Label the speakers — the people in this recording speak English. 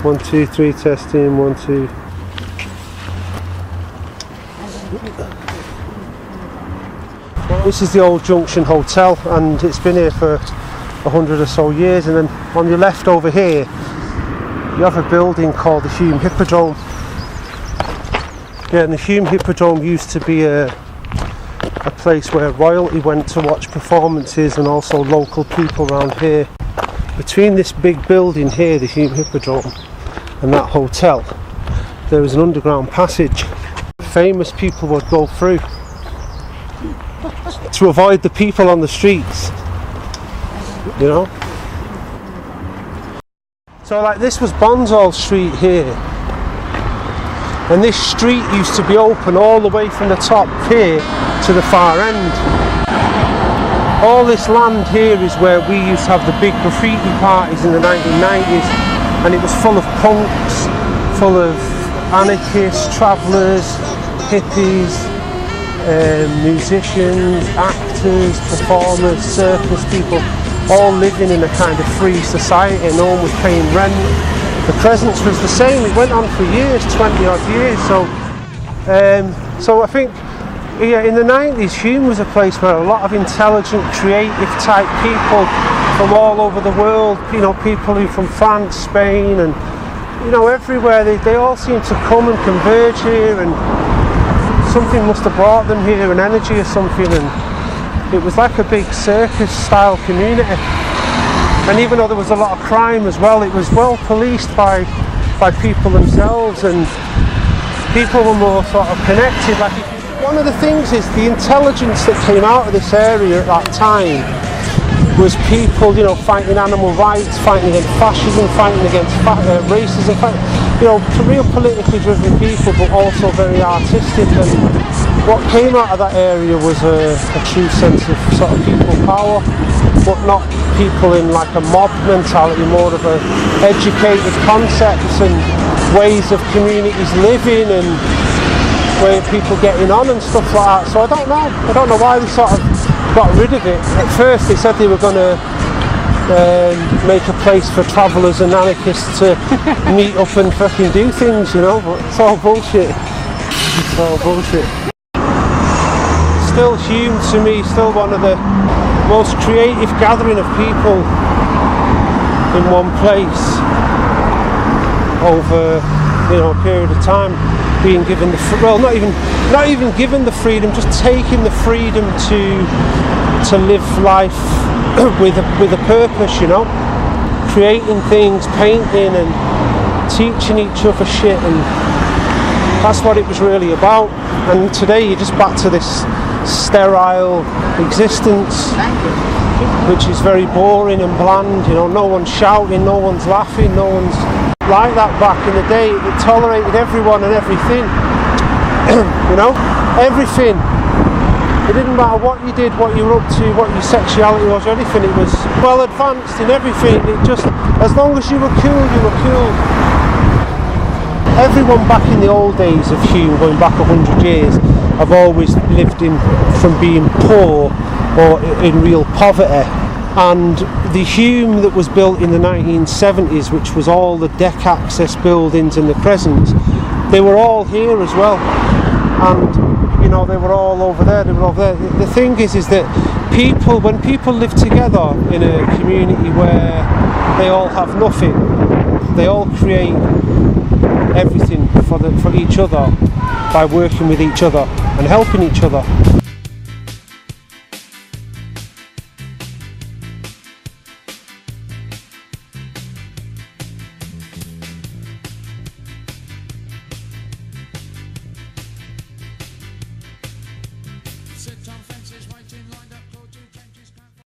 Speaker 1: 1, 2, 3, testing, 1, 2. This is the old Junction Hotel, and it's been here for 100 or so years. And then on your left over here, you have a building called the Hulme Hippodrome. Yeah, and the Hulme Hippodrome used to be a place where royalty went to watch performances, and also local people around here. Between this big building here, the Hulme Hippodrome, and that hotel, there was an underground passage. Famous people would go through to avoid the people on the streets, you know. So like this was Bonsall Street here, and this street used to be open all the way from the top here to the far end. All this land here is where we used to have the big graffiti parties in the 1990s, and it was full of punks, full of anarchists, travellers, hippies, musicians, actors, performers, circus people, all living in a kind of free society. No one was paying rent. The presence was the same. It went on for years, 20 odd years. So I think, yeah, in the 90s, Hulme was a place where a lot of intelligent, creative type people from all over the world, you know, people who from France, Spain, and you know, everywhere, they all seem to come and converge here, and something must have brought them here, an energy or something, and it was like a big circus style community. And even though there was a lot of crime as well, it was well policed by people themselves, and people were more sort of connected. Like, one of the things is the intelligence that came out of this area at that time was people, you know, fighting animal rights, fighting against fascism, fighting against racism, you know, real politically driven people, but also very artistic. And what came out of that area was a true sense of sort of people power, but not people in like a mob mentality, more of a educated concepts and ways of communities living and way of people getting on and stuff like that. So I don't know why they sort of got rid of it. At first they said they were going to make a place for travellers and anarchists to meet up and fucking do things, you know, but it's all bullshit. It's all bullshit. Still Hulme to me, still one of the most creative gathering of people in one place over, you know, a period of time, being given the not even given the freedom, just taking the freedom to live life with a purpose, you know, creating things, painting and teaching each other shit, and that's what it was really about. And today you're just back to this sterile existence, which is very boring and bland, you know, no one's shouting, no one's laughing, no one's like that. Back in the day, it tolerated everyone and everything, you know, everything. It didn't matter what you did, what you were up to, what your sexuality was or anything, it was well advanced in everything. It just, as long as you were cool, you were cool. Everyone back in the old days of Hulme, going back 100 years, have always lived from being poor or in real poverty. And the Hulme that was built in the 1970s, which was all the deck access buildings in the Crescent, they were all here as well. And you know, they were all over there, they were over there. The thing is that when people live together in a community where they all have nothing, they all create everything for each other by working with each other and helping each other.
Speaker 2: Sit down.